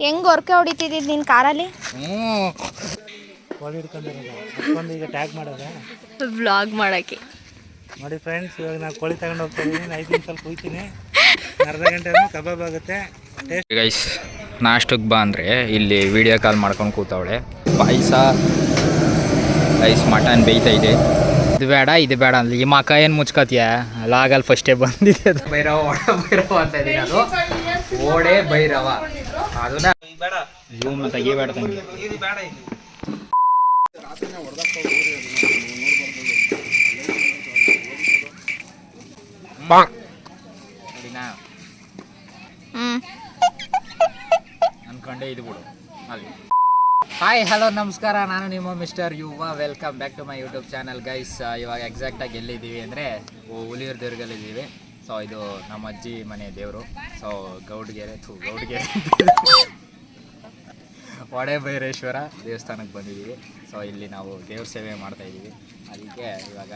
ಹೆಂಗ್ ಹೊರ್ಕೆ ಹೊಡಿತಿದ್ದಿದ್ದು ನಿನ್ನ ಕಾರಲ್ಲಿ? ಕೋಳಿ ಹಿಡ್ಕೊಂಡು ಈಗ ಟ್ಯಾಗ್ ಮಾಡೋದು ವ್ಲಾಗ್ ಮಾಡೋಕ್ಕೆ. ನೋಡಿ ಫ್ರೆಂಡ್ಸ್, ಇವಾಗ ನಾನು ಕೋಳಿ ತಗೊಂಡು ಹೋಗ್ತಾ ಇದ್ದೀನಿ. 5 ನಿಮಿಷ ಕೂಯ್ತೀನಿ, ಅರ್ಧ ಗಂಟೆ ಕಬಾಬ್ ಆಗುತ್ತೆ. ಗೈಸ್ ನಾಷ್ಟಕ್ಕೆ ಬಾ ಅಂದರೆ ಇಲ್ಲಿ ವಿಡಿಯೋ ಕಾಲ್ ಮಾಡ್ಕೊಂಡು ಕೂತವಳೆ. ಪಾಯಸ ರೈಸ್ ಮಟನ್ ಬೇಯ್ತಾ ಇದೆ. ಇದು ಬೇಡ ಇದು ಬೇಡ ಅಂದ್ರೆ ಈ ಮಕ್ಕ ಏನು ಮುಚ್ಕೋತೀಯ? ಲಾಗಲ್ಲಿ ಫಸ್ಟೇ ಬಂದಿದೆ ಅದು ಭೈರವ, ಒಡ ಭೈರವ ಅಂತ ಇದೀನಿ. ಅದು ಓಡೆ ಭೈರವ, ಅದನ್ನ ಜೂಮ್ ತೆಗಿಬೇಡ ತಂಗಿ. ಅನ್ಕೊಂಡೆ ಇದು ಬಿಡು ಅಲ್ಲಿ. ಹಾಯ್ ಹಲೋ ನಮಸ್ಕಾರ, ನಾನು ನಿಮ್ಮ mister Yuva. Welcome back to my YouTube channel guys. ಇವಾಗ ಎಕ್ಸಾಕ್ಟಾಗಿ ಎಲ್ಲಿದ್ದೀವಿ ಅಂದರೆ ಹುಲಿಯೂರು ದುರ್ಗಲ್ಲಿದ್ದೀವಿ. ಸೊ ಇದು ನಮ್ಮ ಅಜ್ಜಿ ಮನೆ ದೇವರು. ಸೊ ಗೌಡ್ಗೆರೆ ಒಡೆ ಭೈರೇಶ್ವರ ದೇವಸ್ಥಾನಕ್ಕೆ ಬಂದಿದ್ದೀವಿ. ಸೊ ಇಲ್ಲಿ ನಾವು ದೇವ್ರ ಸೇವೆ ಮಾಡ್ತಾಯಿದ್ದೀವಿ. ಅದಕ್ಕೆ ಇವಾಗ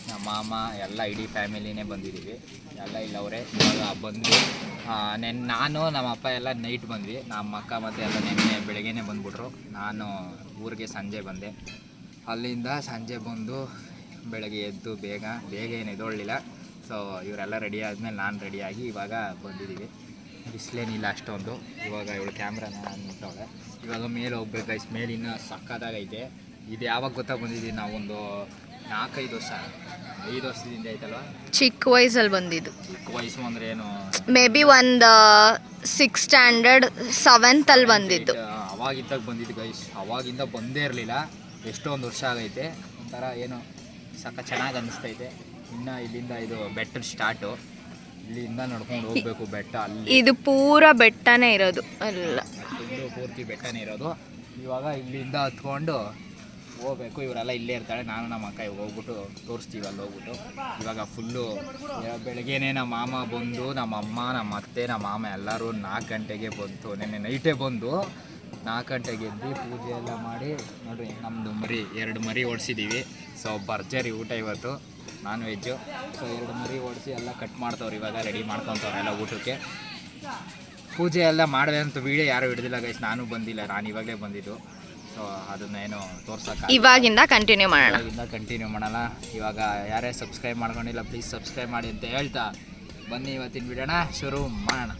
ನಮ್ಮ ಮಾಮ ಎಲ್ಲ ಇಡೀ ಫ್ಯಾಮಿಲಿನೇ ಬಂದಿದ್ದೀವಿ. ಎಲ್ಲ ಇಲ್ಲವರೇ ಇವಾಗ ಬಂದು ನಾನು ನಮ್ಮ ಅಪ್ಪ ಎಲ್ಲ ನೈಟ್ ಬಂದ್ವಿ. ನಮ್ಮ ಅಕ್ಕ ಮತ್ತು ಎಲ್ಲ ನೆನ್ನೆ ಬೆಳಗ್ಗೆನೇ ಬಂದುಬಿಟ್ರು. ನಾನು ಊರಿಗೆ ಸಂಜೆ ಬಂದೆ. ಅಲ್ಲಿಂದ ಸಂಜೆ ಬಂದು ಬೆಳಗ್ಗೆ ಎದ್ದು ಬೇಗ ಏನು ಎದ್ದೊಳ್ಳಿಲ್ಲ. ಸೊ ಇವರೆಲ್ಲ ರೆಡಿ ಆದಮೇಲೆ ನಾನು ರೆಡಿಯಾಗಿ ಇವಾಗ ಬಂದಿದ್ದೀವಿ. ಬಿಸಿಲೇನಿಲ್ಲ ಅಷ್ಟೊಂದು. ಇವಾಗ ಇವಳು ಕ್ಯಾಮ್ರಾನ ನಿಂತವಳೆ. ಇವಾಗ ಮೇಲೆ ಹೋಗ್ಬೇಕು ಗೈಸ್. ಮೇಲೆ ಇನ್ನೂ ಸಕ್ಕತ್ತಾಗೈತೆ. ಇದು ಯಾವಾಗ ಗೊತ್ತಾ ಬಂದಿದ್ದೀವಿ ನಾವೊಂದು 4-5 ವರ್ಷ 5 ವರ್ಷದಿಂದ ಐತಲ್ವ. ಚಿಕ್ಕ ವಯಸ್ಸಲ್ಲಿ ಬಂದಿದ್ದು. ಚಿಕ್ಕ ವಯಸ್ಸು ಅಂದರೆ ಏನು, ಮೇ ಬಿ ಒಂದು 6th ಸ್ಟ್ಯಾಂಡರ್ಡ್ 7th ಅಲ್ಲಿ ಬಂದಿದ್ದು. ಅವಾಗಿದ್ದಾಗ ಬಂದಿದ್ದು ಗೈಸ್. ಅವಾಗಿಂದ ಬಂದೇ ಇರಲಿಲ್ಲ. ಎಷ್ಟೊಂದು ವರ್ಷ ಆಗೈತೆ. ಒಂಥರ ಏನು ಚೆನ್ನಾಗಿ ಅನ್ನಿಸ್ತೈತೆ. ಇನ್ನು ಇಲ್ಲಿಂದ ಇದು ಬೆಟ್ಟದ ಸ್ಟಾರ್ಟು. ಇಲ್ಲಿಂದ ನಡ್ಕೊಂಡು ಹೋಗ್ಬೇಕು ಬೆಟ್ಟ. ಅಲ್ಲಿ ಇದು ಪೂರ ಬೆಟ್ಟನೇ ಇರೋದು, ಅಲ್ಲ ಪೂರ್ತಿ ಬೆಟ್ಟನೇ ಇರೋದು. ಇವಾಗ ಇಲ್ಲಿಂದ ಹತ್ಕೊಂಡು ಹೋಗ್ಬೇಕು. ಇವರೆಲ್ಲ ಇಲ್ಲೇ ಇರ್ತಾಳೆ. ನಾನು ನಮ್ಮ ಅಕ್ಕ ಹೋಗ್ಬಿಟ್ಟು ತೋರಿಸ್ತೀವಿ ಅಲ್ಲಿ ಹೋಗ್ಬಿಟ್ಟು. ಇವಾಗ ಫುಲ್ಲು ಬೆಳಗ್ಗೆನೇ ನಮ್ಮ ಮಾಮ ಬಂದು, ನಮ್ಮ ಅಮ್ಮ, ನಮ್ಮ ಅತ್ತೆ, ನಮ್ಮ ಮಾಮ ಎಲ್ಲರೂ 4 ಗಂಟೆಗೆ ಬಂತು. ನೆನ್ನೆ ನೈಟೇ ಬಂದು 4 ಗಂಟೆಗೆ ಎದ್ದು ಪೂಜೆ ಎಲ್ಲ ಮಾಡಿ ನೋಡಿರಿ. ನಮ್ಮದು 2 ಮರಿ ಓಡಿಸಿದ್ದೀವಿ. ಸೊ ಭರ್ಜರಿ ಊಟ ಇವತ್ತು, ನಾನ್ ವೆಜ್ಜು. ಸೊ 2 ಮರಿ ಓಡಿಸಿ ಎಲ್ಲ ಕಟ್ ಮಾಡ್ತವ್ರು. ಇವಾಗ ರೆಡಿ ಮಾಡ್ಕೊತವ್ರೆ ಎಲ್ಲ ಊಟಕ್ಕೆ. ಪೂಜೆ ಎಲ್ಲ ಮಾಡಿದೆ ಅಂತ ವೀಡಿಯೋ ಯಾರೂ ಹಿಡಿದಿಲ್ಲ ಗೈಸ್. ನಾನು ಬಂದಿಲ್ಲ, ನಾನು ಇವಾಗಲೇ ಬಂದಿದ್ದು. ಸೊ ಅದನ್ನೇನು ತೋರ್ಸೋಕೆ ಇವಾಗಿಂದ ಕಂಟಿನ್ಯೂ ಮಾಡೋಣ. ಇವಾಗ ಯಾರೇ ಸಬ್ಸ್ಕ್ರೈಬ್ ಮಾಡ್ಕೊಂಡಿಲ್ಲ ಪ್ಲೀಸ್ ಸಬ್ಸ್ಕ್ರೈಬ್ ಮಾಡಿ ಅಂತ ಹೇಳ್ತಾ ಬನ್ನಿ ಇವತ್ತಿನ ವಿಡಿಯೋನ ಶುರು ಮಾಡೋಣ.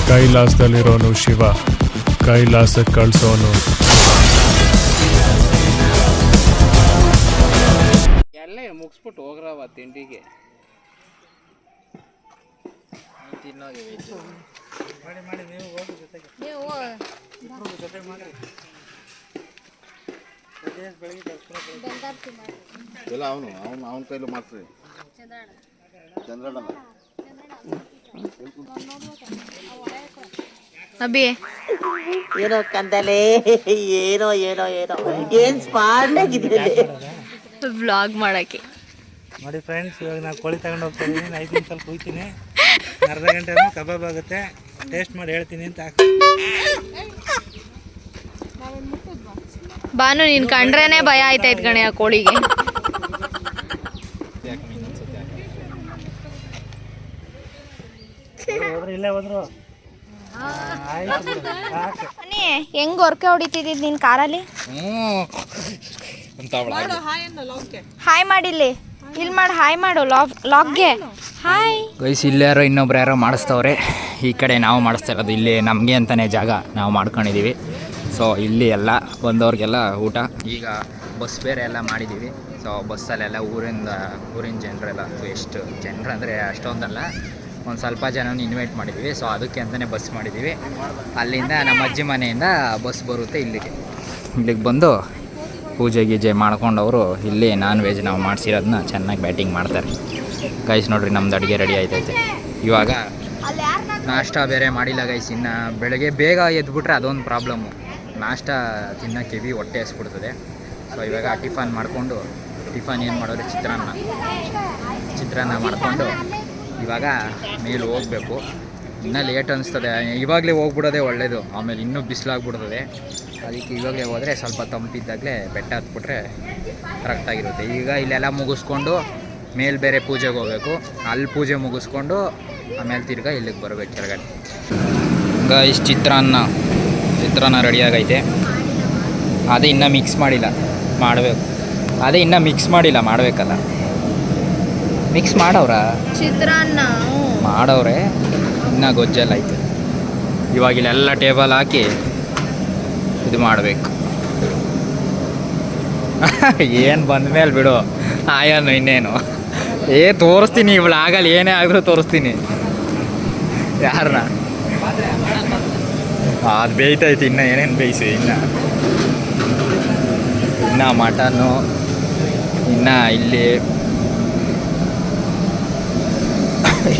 ಕೈಲಾಸದಲ್ಲಿರೋನು ಶಿವ, ಕೈಲಾಸಕ್ಕೆ ಕಳ್ಸೋನು. ಎಲ್ಲೇ ಮುಗಿಸ್ಬಿಟ್ಟು ಹೋಗ್ರವ ತಿಂಡಿಗೆ. ತಿನ್ನೋದು ವೆಜ್ ಮಾಡಿ ನೀವು ಹೋಗಿ ಜೊತೆಗೆ ಮಾಡಿ. ಎಲ್ಲ ಅವನ ಕೈಲೂ ಮಾಡ್ತೀವಿ. ಚಂದ್ರಣ್ಣ ಅಭಿ ಏನೋ ಕಂದಲೆ, ಏನೋ ಏನೋ ಏನೋ ಏನ್ ಸ್ಮಾರ್ಟ್ ಆಗಿದೆ ವ್ಲಾಗ್ ಮಾಡೋಕ್ಕೆ. ನೋಡಿ ಫ್ರೆಂಡ್ಸ್, ಇವಾಗ ನಾನು ಕೋಳಿ ತಗೊಂಡು ಹೋಗ್ತಾ ಇದ್ದೀನಿ. 5 ನಿಮಿಷ ಕೂಯ್ತೀನಿ, ಅರ್ಧ ಗಂಟೆ ಕಬಾಬ್ ಆಗುತ್ತೆ. ಟೇಸ್ಟ್ ಮಾಡಿ ಹೇಳ್ತೀನಿ ಅಂತ. ಬಾನು ನೀನು ಕಂಡ್ರೇನೆ ಭಯ ಆಯ್ತಾಯ್ತು ಗಣೆ ಆ ಕೋಳಿಗೆ. ಇಲ್ಲೇ ಹೋದ್ರು. ಹೆಂಗ್ ಹೊರ್ಕೆ ಹೊಡಿತಿದ್ದಿದ್ದು ನಿನ್ನ ಕಾರಲ್ಲಿ? ಹಾಯ್ ಮಾಡಿಲ್ಲಿ, ಇಲ್ಲಿ ಮಾಡಿ ಹಾಯ್ ಮಾಡು ಲಾಗ್ಗೆ. Hi guys. ಇಲ್ಲಾರೋ ಇನ್ನೊಬ್ರು ಯಾರೋ ಮಾಡಿಸ್ತವ್ರೆ. ಈ ಕಡೆ ನಾವು ಮಾಡಿಸ್ತಾ ಇರೋದು. ಇಲ್ಲಿ ನಮಗೆ ಅಂತಲೇ ಜಾಗ ನಾವು ಮಾಡ್ಕೊಂಡಿದ್ದೀವಿ. ಸೊ ಇಲ್ಲಿ ಎಲ್ಲ ಬಂದವ್ರಿಗೆಲ್ಲ ಊಟ. ಈಗ ಬಸ್ ಬೇರೆ ಎಲ್ಲ ಮಾಡಿದ್ದೀವಿ. ಸೊ ಬಸ್ಸಲ್ಲೆಲ್ಲ ಊರಿನ ಜನರೆಲ್ಲ, ಎಷ್ಟು ಜನರು ಅಂದರೆ ಅಷ್ಟೊಂದಲ್ಲ, ಒಂದು ಸ್ವಲ್ಪ ಜನನ ಇನ್ವೈಟ್ ಮಾಡಿದ್ದೀವಿ. ಸೊ ಅದಕ್ಕೆ ಅಂತಲೇ ಬಸ್ ಮಾಡಿದ್ದೀವಿ. ಅಲ್ಲಿಂದ ನಮ್ಮ ಅಜ್ಜಿ ಮನೆಯಿಂದ ಬಸ್ ಬರುತ್ತೆ ಇಲ್ಲಿಗೆ ಬಂದು ಪೂಜೆ ಗೀಜೆ ಮಾಡ್ಕೊಂಡವರು ಇಲ್ಲಿ ನಾನ್ ವೆಜ್ ನಾವು ಮಾಡಿಸಿರೋದನ್ನ ಚೆನ್ನಾಗಿ ಬ್ಯಾಟಿಂಗ್ ಮಾಡ್ತಾರೆ ಗೈಸ್. ನೋಡಿರಿ ನಮ್ದು ಅಡುಗೆ ರೆಡಿ ಆಯ್ತೈತೆ. ಇವಾಗ ನಾಷ್ಟ ಬೇರೆ ಮಾಡಿಲ್ಲ ಗೈಸ್. ಇನ್ನು ಬೆಳಗ್ಗೆ ಬೇಗ ಎದ್ಬಿಟ್ರೆ ಅದೊಂದು ಪ್ರಾಬ್ಲಮ್ಮು. ನಾಷ್ಟ ತಿನ್ನೋಕ್ಕೆ ಹೆವಿ ಹೊಟ್ಟೆ ಹಸ್ಬಿಡ್ತದೆ. ಸೊ ಇವಾಗ ಟಿಫನ್ ಏನು ಮಾಡೋದು, ಚಿತ್ರಾನ್ನ ಮಾಡಿಕೊಂಡು ಇವಾಗ ಮೇಲೆ ಹೋಗಬೇಕು. ಇನ್ನೂ ಲೇಟ್ ಅನಿಸ್ತದೆ. ಇವಾಗಲೇ ಹೋಗ್ಬಿಡೋದೇ ಒಳ್ಳೆಯದು, ಆಮೇಲೆ ಇನ್ನೂ ಬಿಸಿಲಾಗ್ಬಿಡ್ತದೆ. ಅದಕ್ಕೆ ಇವಾಗಲೇ ಹೋದರೆ ಸ್ವಲ್ಪ ತಂಪಿದ್ದಾಗಲೇ ಬೆಟ್ಟ ಹತ್ಬಿಟ್ರೆ ಕರೆಕ್ಟಾಗಿರುತ್ತೆ. ಈಗ ಇಲ್ಲೆಲ್ಲ ಮುಗಿಸ್ಕೊಂಡು ಮೇಲೆ ಬೇರೆ ಪೂಜೆಗೆ ಹೋಗಬೇಕು. ಅಲ್ಲಿ ಪೂಜೆ ಮುಗಿಸ್ಕೊಂಡು ಆಮೇಲೆ ತಿರ್ಗಾ ಇಲ್ಲಿಗೆ ಬರಬೇಕು ಕೆಳಗಡೆ. ಗೈಸ್ ಚಿತ್ರಾನ್ನ ರೆಡಿಯಾಗೈತೆ. ಅದೇ ಇನ್ನೂ ಮಿಕ್ಸ್ ಮಾಡಿಲ್ಲ, ಮಾಡಬೇಕು. ಅದೇ ಇನ್ನೂ ಮಿಕ್ಸ್ ಮಾಡಿಲ್ಲ, ಮಾಡಬೇಕಲ್ಲ. ಮಿಕ್ಸ್ ಮಾಡವ್ರ ಚಿತ್ರಾನ್ನ ಮಾಡವ್ರೆ, ಇನ್ನೂ ಗೊಜ್ಜೆಲ್ಲ ಐತೆ. ಇವಾಗ ಇಲ್ಲೆಲ್ಲ ಟೇಬಲ್ ಹಾಕಿ ಇದು ಮಾಡಬೇಕು. ಏನು ಬಂದಮೇಲೆ ಬಿಡು ಆಯನು, ಇನ್ನೇನು ತೋರಿಸ್ತೀನಿ. ಆಗಲ್ಲ ಏನೇ ಆದರೂ ತೋರಿಸ್ತೀನಿ. ಯಾರನ್ನ ಅದು ಬೇಯ್ತೈತಿ. ಇನ್ನು ಏನೇನು ಬೇಯಿಸಿ, ಇನ್ನು ಮಟನ್ನು, ಇನ್ನು ಇಲ್ಲಿ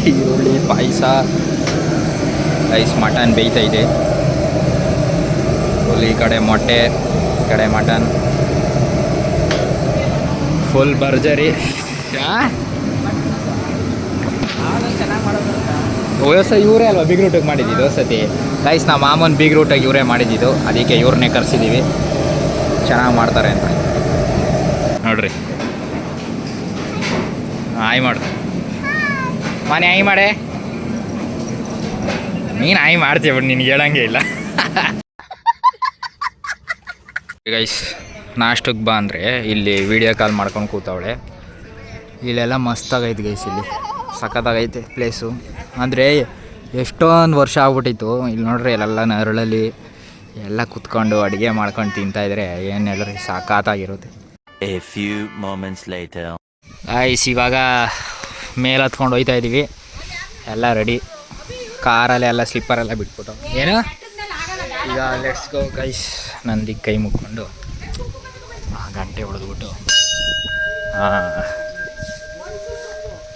ಈರುಳ್ಳಿ ಪಾಯಸ, ರೈಸ್, ಮಟನ್ ಬೇಯ್ತೈತೆ. ಫುಲ್ ಈ ಕಡೆ ಮೊಟ್ಟೆ, ಈ ಕಡೆ ಮಟನ್, ಫುಲ್ ಭರ್ಜರಿ. ವ್ಯವಸ್ಥೆ ಇವರೇ ಅಲ್ವಾ ಬಿಗ್ ರೂಟಿಗೆ ಮಾಡಿದ್ದಿದ್ದು ಸತಿ. ಗೈಸ್ ನಮ್ಮ ಮಾಮೂನ್ ಬಿಗ್ ರೂಟಾಗಿ ಇವರೇ ಮಾಡಿದ್ದಿದ್ದು, ಅದಕ್ಕೆ ಇವ್ರನ್ನೇ ಕರೆಸಿದ್ದೀವಿ, ಚೆನ್ನಾಗಿ ಮಾಡ್ತಾರೆ ಅಂತ. ನೋಡ್ರಿ, ಆಯ್ ಮಾಡು ಮನೆ, ಆಯ್ ಮಾಡೆ. ನೀನು ಆಯ್ ಮಾಡ್ತೀಯ ಬಿಡು, ನಿನ್ಗೆ ಹೇಳಂಗೆ ಇಲ್ಲ. ಗೈಸ್ ನಾಷ್ಟಕ್ಕೆ ಬಾ ಅಂದರೆ ಇಲ್ಲಿ ವೀಡಿಯೋ ಕಾಲ್ ಮಾಡ್ಕೊಂಡು ಕೂತವಳೆ. ಇಲ್ಲೆಲ್ಲ ಮಸ್ತಾಗೈತೆ ಗೈಸ್, ಇಲ್ಲಿ ಸಖತ್ತಾಗೈತೆ ಪ್ಲೇಸು. ಅಂದರೆ ಎಷ್ಟೊಂದು ವರ್ಷ ಆಗ್ಬಿಟ್ಟಿತ್ತು. ಇಲ್ಲಿ ನೋಡ್ರಿ ಇಲ್ಲೆಲ್ಲ ನೆರಳಲ್ಲಿ ಎಲ್ಲ ಕುತ್ಕೊಂಡು ಅಡುಗೆ ಮಾಡ್ಕೊಂಡು ತಿಂತಾಯಿದ್ರೆ ಏನು ಹೇಳ್ರಿ, ಸಖತ್ತಾಗಿರುತ್ತೆ. ಗೈಸ್ ಇವಾಗ ಮೇಲೆ ಹತ್ಕೊಂಡು ಹೋಗ್ತಾ ಇದ್ದೀವಿ, ಎಲ್ಲ ರೆಡಿ. ಕಾರಲ್ಲಿ ಎಲ್ಲ ಸ್ಲಿಪ್ಪರೆಲ್ಲ ಬಿಟ್ಬಿಟ್ಟು ಏನು ಈಗ ಲೆಟ್ಸ್ ಗೋ ಗೈಸ್. ನಂದಿಗೆ ಕೈ ಮುಕ್ಕೊಂಡು ಗಂಟೆ ಹೊಡೆದ್ಬಿಟ್ಟು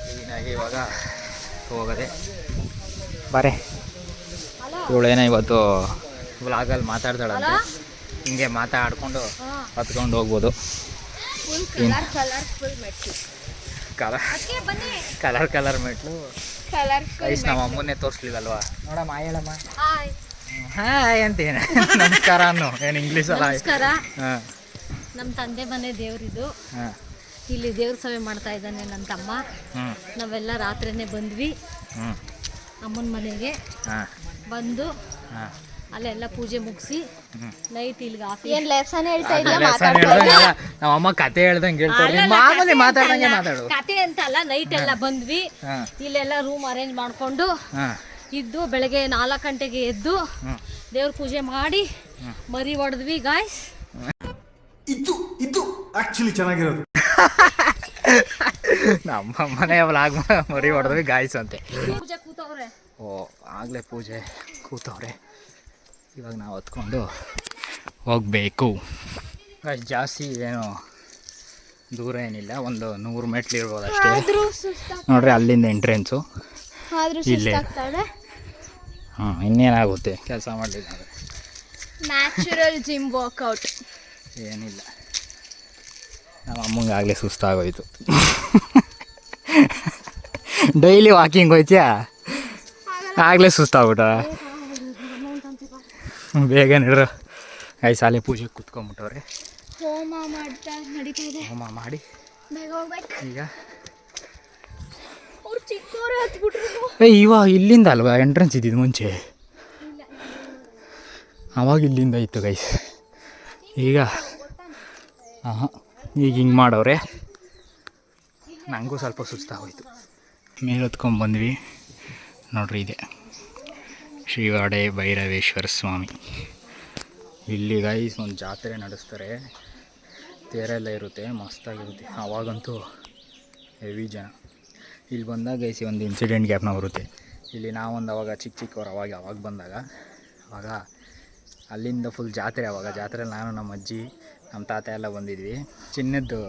ಕ್ಲೀನಾಗಿ ಇವಾಗ ಹೋಗೋದೆ. ಬಾರೆ, ಇವಳೇನೋ ಇವತ್ತು ವ್ಲಾಗಲ್ಲಿ ಮಾತಾಡ್ತಾಳಂತೆ, ಹಿಂಗೆ ಮಾತಾಡ್ಕೊಂಡು ಹತ್ಕೊಂಡು ಹೋಗ್ಬೋದು. ಕಲರ್ ಮೆಟ್ಲು ಗೈಸ್. ನಮ್ಮ ಅಮ್ಮನ್ನೇ ತೋರಿಸ್ಲಿಲ್ಲಲ್ವಾ, ನೋಡಮ್ಮ ಹೇಳಮ್ಮ ಹಾಯ್ ಅಂತೇನು ನಮಸ್ಕಾರ ಅನ್ನು, ಏನು ಇಂಗ್ಲೀಷಲ್ಲ. ಹಾಂ, ನಮ್ಮ ತಂದೆ ಮನೆ ದೇವ್ರಿದು. ಇಲ್ಲಿ ದೇವ್ರ ಸೇವೆ ಮಾಡ್ತಾ ಇದ್ದಾನೆ ನನ್ನ ತಮ್ಮ. ನಾವೆಲ್ಲ ರಾತ್ರಿನೇ ಬಂದ್ವಿ ಅಮ್ಮನ ಮನೆಗೆ. ಬಂದು ಅಲ್ಲೆಲ್ಲ ಪೂಜೆ ಮುಗಿಸಿ ನೈಟ್ ಇಲ್ಲಿಗೆ ಆಫೀಸ್. ಏನ್ ಲೆಸನ್ ಹೇಳ್ತಾ ನಮ್ಮ ಅಮ್ಮ ಕತೆ ಹೇಳ್ದಂಗೆ ಹೇಳ್ತಾರೆ, ಮಾಮೂಲಿ ಮಾತಾಡ್ದಂಗೆ ಮಾತಾಡು. ಕತೆ ಅಂತಲ್ಲ, ನೈಟ್ ಎಲ್ಲ ಬಂದ್ವಿ. ಇಲ್ಲೆಲ್ಲ ರೂಮ್ ಅರೇಂಜ್ ಮಾಡ್ಕೊಂಡು ಇದ್ದು ಬೆಳಗ್ಗೆ 4 ಗಂಟೆಗೆ ಎದ್ದು ದೇವ್ರ ಪೂಜೆ ಮಾಡಿ ಮರಿ ಹೊಡೆದ್ವಿ ಗಾಯ್ಸ್. ಇದು ಆಕ್ಚುಲಿ ಚೆನ್ನಾಗಿರೋದು. ನಮ್ಮ ಮನೆ ವ್ಲಾಗ್ ಮರಿ ಹೊಡೆದ್ವಿ ಗಾಯ್ಸ್ ಅಂತೆ. ಪೂಜೆ ಕೂತವ್ರೆ. ಓ, ಆಗಲೇ ಪೂಜೆ ಕೂತವ್ರೆ. ಇವಾಗ ನಾವು ಹೊತ್ಕೊಂಡು ಹೋಗಬೇಕು. ಜಾಸ್ತಿ ಏನು ದೂರ ಏನಿಲ್ಲ, ಒಂದು 100 ಮೆಟ್ಲು ಇರ್ಬೋದು ಅಷ್ಟೇ. ನೋಡ್ರಿ ಅಲ್ಲಿಂದ ಎಂಟ್ರೆನ್ಸು ಇಲ್ಲೇ. ಹಾಂ, ಇನ್ನೇನಾಗುತ್ತೆ ಕೆಲಸ ಮಾಡಲಿಲ್ಲ ಅಂದರೆ. ನ್ಯಾಚುರಲ್ ಜಿಮ್ ವರ್ಕೌಟ್ ಏನಿಲ್ಲ. ನಮ್ಮ ಅಮ್ಮಂಗೆ ಆಗಲೇ ಸುಸ್ತಾಗೋಯ್ತು. ಡೈಲಿ ವಾಕಿಂಗ್ ಹೋಯ್ತೀಯಾ, ಆಗಲೇ ಸುಸ್ತಾಗ್ಬಿಟ್ಟ. ಬೇಗ ನಿಡ್ರು ಐದು ಸಾಲೆ ಪೂಜೆಗೆ ಕುತ್ಕೊಂಡ್ಬಿಟ್ಟವ್ರೆ. ಹೋಮ ಮಾಡ್ತಾ ನಡೀತಾ ಇದೆ. ಹೋಮ ಮಾಡಿ ಬೇಗ ಹೋಗ್ಬೇಕು. ಈಗ ಅವ್ರು ಚಿಕ್ಕವರೇ ಹತ್ಬಿಟ್ರು. ಇವಾಗ ಇಲ್ಲಿಂದ ಅಲ್ವಾ ಎಂಟ್ರೆನ್ಸ್ ಇದ್ದಿದ್ದು ಮುಂಚೆ? ಅವಾಗ ಇಲ್ಲಿಂದ ಇತ್ತು ಗೈಸ್. ಈಗ ಹಾಂ, ಈಗ ಹಿಂಗೆ ಮಾಡವ್ರೆ. ನನಗೂ ಸ್ವಲ್ಪ ಸುಸ್ತಾಗೋಯ್ತು. ಮೇಲೆ ಹೊತ್ಕೊಂಡ್ಬಂದ್ವಿ. ನೋಡ್ರಿ, ಇದೆ ಶ್ರೀವಾಡೆ ಭೈರವೇಶ್ವರ ಸ್ವಾಮಿ. ಇಲ್ಲಿ ಗೈಸ್ ಒಂದು ಜಾತ್ರೆ ನಡೆಸ್ತಾರೆ, ತೇರೆಲ್ಲ ಇರುತ್ತೆ, ಮಸ್ತಾಗಿರುತ್ತೆ. ಆವಾಗಂತೂ ಹೆವಿ ಜನ. ಇಲ್ಲಿ ಬಂದಾಗ ಗೈಸಿ ಒಂದು ಇನ್ಸಿಡೆಂಟ್ ಗ್ಯಾಪ್ನ ಬರುತ್ತೆ. ಇಲ್ಲಿ ನಾವೊಂದು ಅವಾಗ ಚಿಕ್ಕವ್ರು ಅವಾಗ ಬಂದಾಗ ಅವಾಗ ಅಲ್ಲಿಂದ ಫುಲ್ ಜಾತ್ರೆ. ಅವಾಗ ಜಾತ್ರೆಯಲ್ಲಿ ನಾನು, ನಮ್ಮ ಅಜ್ಜಿ, ನಮ್ಮ ತಾತ ಎಲ್ಲ ಬಂದಿದ್ವಿ. ಚಿನ್ನದ್ದು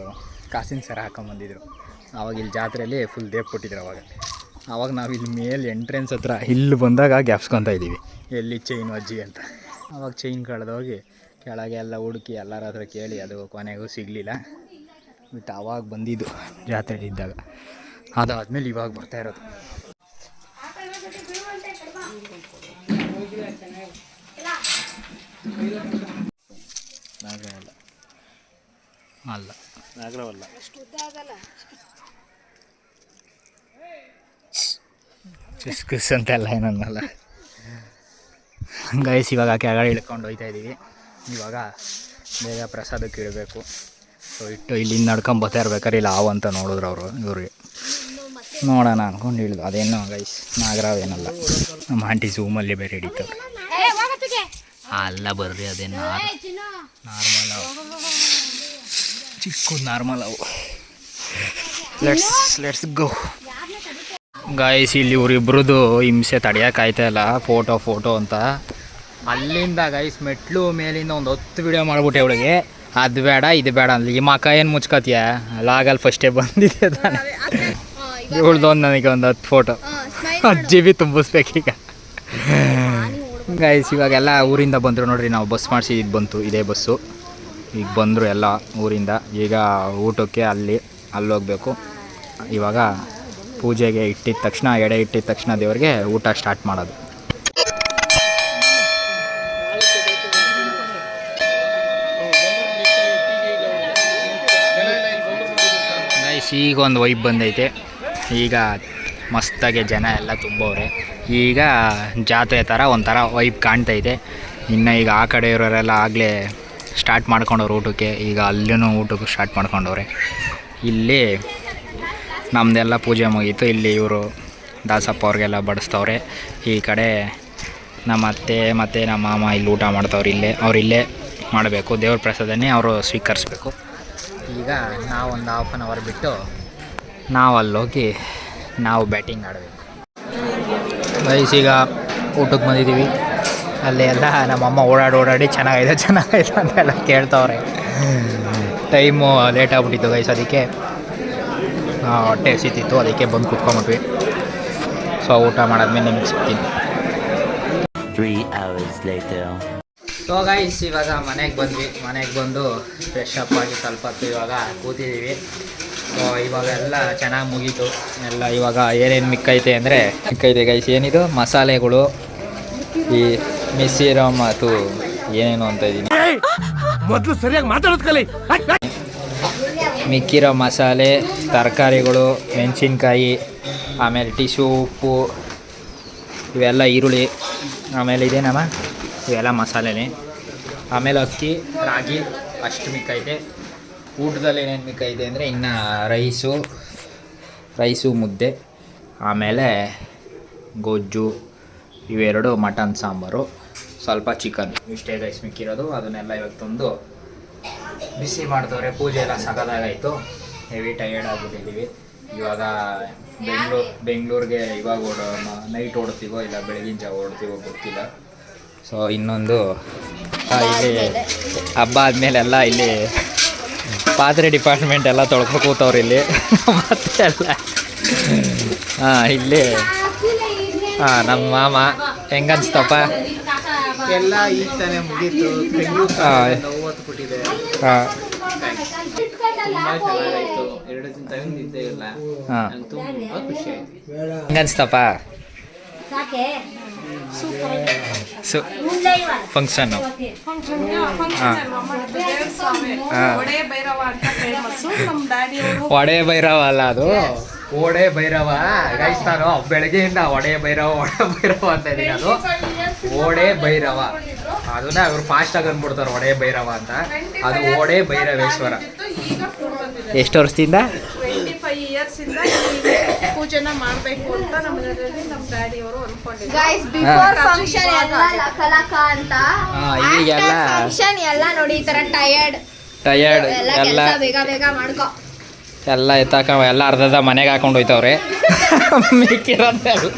ಕಾಸಿನ ಸರ ಹಾಕೊಂಬಂದಿದ್ರು. ಆವಾಗ ಇಲ್ಲಿ ಜಾತ್ರೆಯಲ್ಲಿ ಫುಲ್ ದೇಪ್ ಕೊಟ್ಟಿದ್ರು. ಆವಾಗ ನಾವು ಇಲ್ಲಿ ಮೇಲೆ ಎಂಟ್ರೆನ್ಸ್ ಹತ್ರ ಇಲ್ಲಿ ಬಂದಾಗ ಗ್ಯಾಪ್ಸ್ಕೊತಾ ಇದ್ದೀವಿ, ಎಲ್ಲಿ ಚೈನು ಅಜ್ಜಿ ಅಂತ. ಆವಾಗ ಚೈನ್ ಕಳೆದೋಗಿ ಕೆಳಗೆ ಎಲ್ಲ ಹುಡುಕಿ ಎಲ್ಲರ ಹತ್ರ ಕೇಳಿ ಅದು ಕೊನೆಗೂ ಸಿಗಲಿಲ್ಲ. ಬಿಟ್ಟು ಆವಾಗ ಬಂದಿದ್ದು ಜಾತ್ರೆ ಇದ್ದಾಗ. ಅದಾದಮೇಲೆ ಇವಾಗ ಬರ್ತಾ ಇರೋದು. ಅಲ್ಲ ನಾಗರವಲ್ಲ, ಚಿಸ್ಕಸ್ ಅಂತೆಲ್ಲ ಏನನ್ನಲ್ಲ. ಗೈಸ್ ಇವಾಗ ಕೆಳಗಡೆ ಇಳ್ಕೊಂಡು ಹೋಗ್ತಾ ಇದ್ದೀವಿ. ಇವಾಗ ಬೇಗ ಪ್ರಸಾದಕ್ಕೆ ಇಡಬೇಕು. ಸೊ ಇಟ್ಟು ಇಲ್ಲಿಂದ ನಡ್ಕೊಂಬತ್ತಾ ಇರ್ಬೇಕಾದ್ರೆ ಇಲ್ಲಿ ಹಾವು ಅಂತ ನೋಡಿದ್ರು ಅವರು ಇವ್ರಿಗೆ ನೋಡೋಣ ಅಂದ್ಕೊಂಡು ಇಳಿದು. ಅದೇನೋ ಗೈಸ್ ನಾಗರಾವ್ ಏನಲ್ಲ, ನಮ್ಮ ಆಂಟಿ ಝೂಮಲ್ಲಿ ಬೇರೆ ಹಿಡಿತವ್ರು. ಅಲ್ಲ ಬರ್ರಿ ಅದೇನು ನಾರ್ಮಲ್ ಅವು, ಚಿಕ್ಕ ನಾರ್ಮಲ್ ಅವು. Let's go guys. ಇಲ್ಲಿ ಇವರಿಬ್ರದ್ದು ಹಿಂಸೆ ತಡೆಯೋಕ್ಕಾಯ್ತಾ ಇಲ್ಲ, ಫೋಟೋ ಅಂತ. ಅಲ್ಲಿಂದ ಗೈಸ್ ಮೆಟ್ಲು ಮೇಲಿಂದ ಒಂದು 10 ವಿಡಿಯೋ ಮಾಡ್ಬಿಟ್ಟೆ ಅವಳಿಗೆ. ಅದು ಬೇಡ ಇದು ಬೇಡ ಅಂದ್ಲಿ. ಈ ಮಕ್ಕ ಏನು ಮುಚ್ಕೋತೀಯ, ಲಾಗಲ್ಲಿ ಫಸ್ಟೇ ಬಂದಿದೆ ತಾನೆ. ಇವಳ್ದೊಂದು ನನಗೆ ಒಂದು 10 ಫೋಟೋ 10 GB ತುಂಬಿಸ್ಬೇಕೀಗ. ಗೈಸ್ ಇವಾಗೆಲ್ಲ ಊರಿಂದ ಬಂದರು ನೋಡ್ರಿ. ನಾವು ಬಸ್ ಮಾಡಿಸಿದ್ದು ಬಂತು, ಇದೇ ಬಸ್ಸು. ಈಗ ಬಂದರು ಎಲ್ಲ ಊರಿಂದ. ಈಗ ಊಟಕ್ಕೆ ಅಲ್ಲಿ ಹೋಗಬೇಕು. ಇವಾಗ ಪೂಜೆಗೆ ಇಟ್ಟಿದ ತಕ್ಷಣ, ಎಡೆ ಇಟ್ಟಿದ ತಕ್ಷಣ ದೇವರಿಗೆ ಊಟ ಸ್ಟಾರ್ಟ್ ಮಾಡೋದು. ಗೈಸ್ ಈಗ ಒಂದು ವೈಬ್ ಬಂದೈತೆ. ಈಗ ಮಸ್ತಾಗೆ ಜನ ಎಲ್ಲ ತುಂಬವ್ರೆ. ಈಗ ಜಾತ್ರೆ ಥರ ಒಂಥರ ವೈಬ್ ಕಾಣ್ತೈತೆ. ಇನ್ನು ಈಗ ಆ ಕಡೆ ಇರೋರೆಲ್ಲ ಆಗಲೇ ಸ್ಟಾರ್ಟ್ ಮಾಡ್ಕೊಂಡವ್ರು ಊಟಕ್ಕೆ. ಈಗ ಅಲ್ಲೂ ಊಟಕ್ಕೆ ಸ್ಟಾರ್ಟ್ ಮಾಡ್ಕೊಂಡವ್ರೆ. ಇಲ್ಲಿ ನಮ್ಮದೆಲ್ಲ ಪೂಜೆ ಮುಗೀತು. ಇಲ್ಲಿ ಇವರು ದಾಸಪ್ಪ ಅವ್ರಿಗೆಲ್ಲ ಬಡಿಸ್ತವ್ರೆ. ಈ ಕಡೆ ನಮ್ಮ ಅತ್ತೆ ಮತ್ತು ನಮ್ಮ ಮಾಮ ಇಲ್ಲಿ ಊಟ ಮಾಡ್ತವ್ರು. ಅವ್ರು ಇಲ್ಲೇ ಮಾಡಬೇಕು. ದೇವ್ರ ಪ್ರಸಾದನೇ ಅವರು ಸ್ವೀಕರಿಸ್ಬೇಕು. ಈಗ ನಾವೊಂದು ½ ಆನ್ ಅವರ್ ಬಿಟ್ಟು ನಾವು ಅಲ್ಲೋಗಿ ನಾವು ಬ್ಯಾಟಿಂಗ್ ಆಡಬೇಕು. ಗೈಸ್ ಈಗ ಊಟಕ್ಕೆ ಬಂದಿದ್ದೀವಿ. ಅಲ್ಲಿ ಎಲ್ಲ ನಮ್ಮಮ್ಮ ಓಡಾಡಿ ಚೆನ್ನಾಗಿದೆ ಅಂತೆಲ್ಲ ಕೇಳ್ತವ್ರೆ. ಟೈಮು ಲೇಟ್ ಆಗಿಬಿಟ್ಟಿತ್ತು ಗೈಸ್, ಅದಕ್ಕೆ ಹೊಟ್ಟೆ ಹಸಿತಿತ್ತು, ಅದಕ್ಕೆ ಬಂದು ಕುತ್ಕೊಂಬಿಟ್ವಿ. ಸೊ ಊಟ ಮಾಡಾದ್ಮೇಲೆ ನಿಮಗೆ ಸಿಗ್ತೀನಿ. 3 hours later. ಸೊ ಗೈಸ್ ಇವಾಗ ಮನೆಗೆ ಬಂದು ಫ್ರೆಶ್ ಅಪ್ ಆಗಿ ಸ್ವಲ್ಪ ಹೊತ್ತು ಇವಾಗ ಕೂತಿದ್ದೀವಿ. ಸೊ ಇವಾಗ ಎಲ್ಲ ಚೆನ್ನಾಗಿ ಮುಗೀತು ಎಲ್ಲ. ಇವಾಗ ಏನೇನು ಮಿಕ್ಕೈತೆ ಗೈಸ್, ಏನಿದು ಮಸಾಲೆಗಳು, ಈ ಮಿಕ್ಸಿರೋ ಮತ್ತು ಏನೇನು ಅಂತ ಇದ್ದೀನಿ. ಮೊದಲು ಸರಿಯಾಗಿ ಮಾತಾಡೋದು ಕಲಿ. ಮಿಕ್ಕಿರೋ ಮಸಾಲೆ, ತರಕಾರಿಗಳು, ಮೆಣಸಿನ್ಕಾಯಿ, ಆಮೇಲೆ ಟಿಶ್ಯೂ, ಉಪ್ಪು, ಇವೆಲ್ಲ ಈರುಳ್ಳಿ, ಆಮೇಲೆ ಇದೇನಮ್ಮ ಇವೆಲ್ಲ ಮಸಾಲೆನೇ. ಆಮೇಲೆ ಅಕ್ಕಿ, ರಾಗಿ ಅಷ್ಟು ಮಿಕ್ಕೈತೆ. ಊಟದಲ್ಲಿ ಏನೇನು ಮಿಕ್ಕೈತೆ ಅಂದರೆ ಇನ್ನು ರೈಸು ಮುದ್ದೆ, ಆಮೇಲೆ ಗೊಜ್ಜು, ಇವೆರಡು ಮಟನ್ ಸಾಂಬಾರು, ಸ್ವಲ್ಪ ಚಿಕನ್, ಇಷ್ಟೇ ರೈಸ್ ಮಿಕ್ಕಿರೋದು. ಅದನ್ನೆಲ್ಲ ಇವಾಗ ತಂದು ಬಿಸಿ ಮಾಡ್ತವ್ರೆ. ಪೂಜೆ ಎಲ್ಲ ಸಖತ್ತಾಗಾಯಿತು. Heavy tired ಆಗಿಬಿಟ್ಟಿದ್ದೀವಿ. ಇವಾಗ ಬೆಂಗಳೂರಿಗೆ ಇವಾಗ ನೈಟ್ ಓಡ್ತೀವೋ ಇಲ್ಲ ಬೆಳಗಿನ ಜಾವ ಓಡ್ತೀವೋ ಗೊತ್ತಿಲ್ಲ. ಸೊ ಇನ್ನೊಂದು ಇಲ್ಲಿ ಹಬ್ಬ ಆದಮೇಲೆಲ್ಲ ಇಲ್ಲಿ ಪಾತ್ರೆ ಡಿಪಾರ್ಟ್ಮೆಂಟ್ ಎಲ್ಲ ತೊಳ್ಕೊ ಕೂತವ್ರು ಇಲ್ಲಿ ಮತ್ತೆ ಎಲ್ಲ. ಇಲ್ಲಿ ನಮ್ಮ ಮಾಮ ಹೆಂಗನ್ಸ್ತಪ್ಪ ಎಲ್ಲ ಈಗ ತಾನೇ ಮುಗೀತು. ಓದ್ಬಿಟ್ಟಿದೆ. ತುಂಬ ಚೆನ್ನಾಗಾಯಿತು. 2 ದಿನ ತಗೊಂಡಿದ್ದೇ ಇಲ್ಲ. ತುಂಬ ಖುಷಿ ಆಯಿತು. ಹೆಂಗನ್ಸ್ತಪ್ಪ ಫಂಕ್ಷನ್ನು? ಒಡೆ ಭೈರವ ಅಲ್ಲ ಅದು, ಓಡೆ ಭೈರವ ಗೈಸ್. ನಾನು ಬೆಳಗ್ಗೆಯಿಂದ ಒಡೆ ಭೈರವ ಅಂತ ಇದ್ದೀನಿ. ಅದು ಓಡೆ ಭೈರವ, ಅದನ್ನ ಅವ್ರು ಫಾಸ್ಟಾಗಿ ಅಂದ್ಬಿಡ್ತಾರೆ ಒಡೆ ಭೈರವ ಅಂತ. ಅದು ಓಡೆ ಭೈರವೇಶ್ವರ. ಎಷ್ಟು ವರ್ಷದಿಂದ? 25 years ಇಂದ ಪೂಜೆನ ಮಾಡಬೇಕು ಅಂತ ನಮ್ಮ ಡ್ಯಾಡಿ ಅವರು ಅನ್ಕೊಂಡಿದ್ರು. ಗೈಸ್ ಬಿಫೋರ್ ಫಂಕ್ಷನ್ ಈಗೆಲ್ಲ ಫಂಕ್ಷನ್ ಎಲ್ಲ ನೋಡಿ ಈ ತರ ಟಯರ್ಡ್ ಎಲ್ಲ ಬೇಗ ಮಾಡ್ಕೊ. ಎಲ್ಲ ಎತ್ತಾಕ ಎಲ್ಲ ಅರ್ಧದ ಮನೆಗೆ ಹಾಕೊಂಡು ಹೋಯ್ತವ್ರೆ. ಮಿಕ್ಕಿರೋದೆಲ್ಲ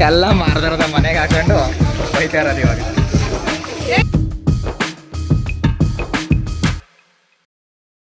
ಎಲ್ಲ ಮಾರ್ದರ್ಧ ಮನೆಗೆ ಹಾಕೊಂಡು ಹೋಯ್ತಾ ಇರೋದು ಇವಾಗ.